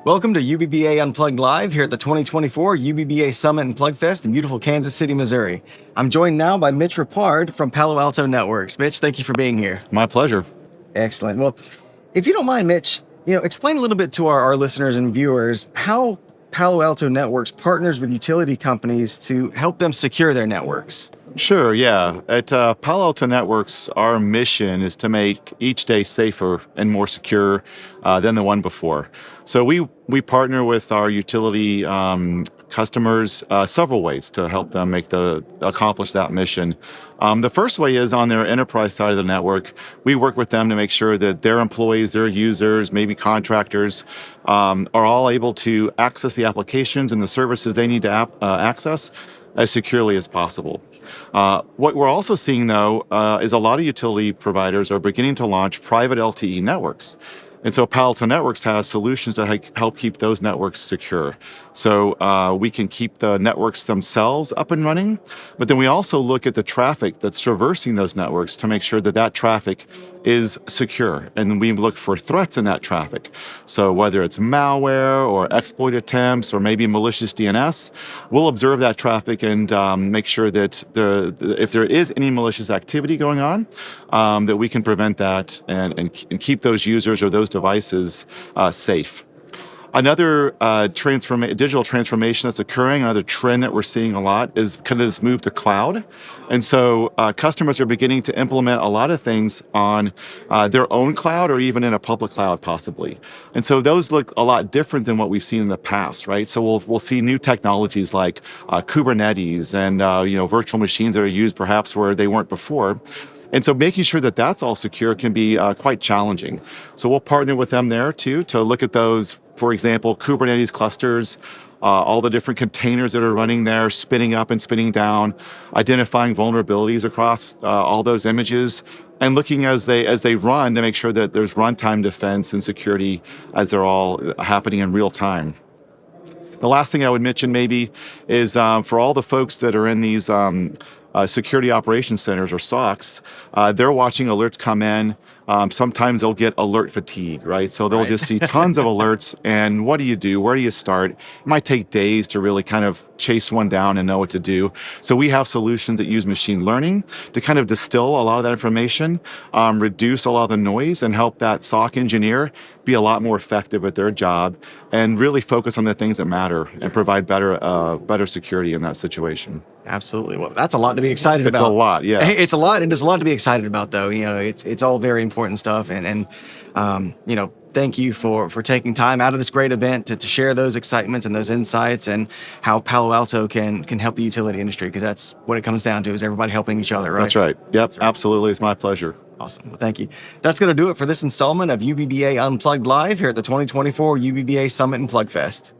Welcome to UBBA Unplugged Live here at the 2024 UBBA Summit Plugfest in beautiful Kansas City, Missouri. I'm joined now by Mitch Rappard from PaloAlto Networks. Mitch, thank you for being here. My pleasure. Excellent. Well, if you don't mind, Mitch, explain a little bit to our listeners and viewers how PaloAlto Networks partners with utility companies to help them secure their networks. Sure, yeah. At PaloAlto Networks, our mission is to make each day safer and more secure than the one before. So we partner with our utility customers several ways to help them accomplish that mission. The first way is on their enterprise side of the network. We work with them to make sure that their employees, their users, maybe contractors, are all able to access the applications and the services they need to access as securely as possible. What we're also seeing, though, is a lot of utility providers are beginning to launch private LTE networks. And so PaloAlto Networks has solutions to help keep those networks secure. So we can keep the networks themselves up and running, but then we also look at the traffic that's traversing those networks to make sure that that traffic is secure. And we look for threats in that traffic. So whether it's malware or exploit attempts or maybe malicious DNS, we'll observe that traffic and make sure that if there is any malicious activity going on, that we can prevent that and keep those users or those devices safe. Another digital transformation that's occurring, another trend that we're seeing a lot is kind of this move to cloud. And so customers are beginning to implement a lot of things on their own cloud or even in a public cloud possibly. And so those look a lot different than what we've seen in the past, right? So we'll see new technologies like Kubernetes and virtual machines that are used perhaps where they weren't before. And so making sure that that's all secure can be quite challenging. So we'll partner with them there too to look at those, for example, Kubernetes clusters, all the different containers that are running there, spinning up and spinning down, identifying vulnerabilities across all those images, and looking as they run to make sure that there's runtime defense and security as they're all happening in real time. The last thing I would mention maybe is for all the folks that are in these security operations centers or SOCs, they're watching alerts come in. Sometimes they'll get alert fatigue, right? So they'll just see tons of alerts, and what do you do? Where do you start? It might take days to really kind of chase one down and know what to do. So we have solutions that use machine learning to kind of distill a lot of that information, reduce a lot of the noise, and help that SOC engineer be a lot more effective at their job and really focus on the things that matter and provide better security in that situation. Absolutely. Well, that's a lot to be excited about. It's a lot, yeah. It's a lot, and there's a lot to be excited about, though. It's all very important stuff, and thank you for taking time out of this great event to share those excitements and those insights and how PaloAlto can help the utility industry, because that's what it comes down to, is everybody helping each other, right? That's right. Yep, that's right. Absolutely. It's my pleasure. Awesome. Well, thank you. That's going to do it for this installment of UBBA Unplugged Live here at the 2024 UBBA Summit Plugfest.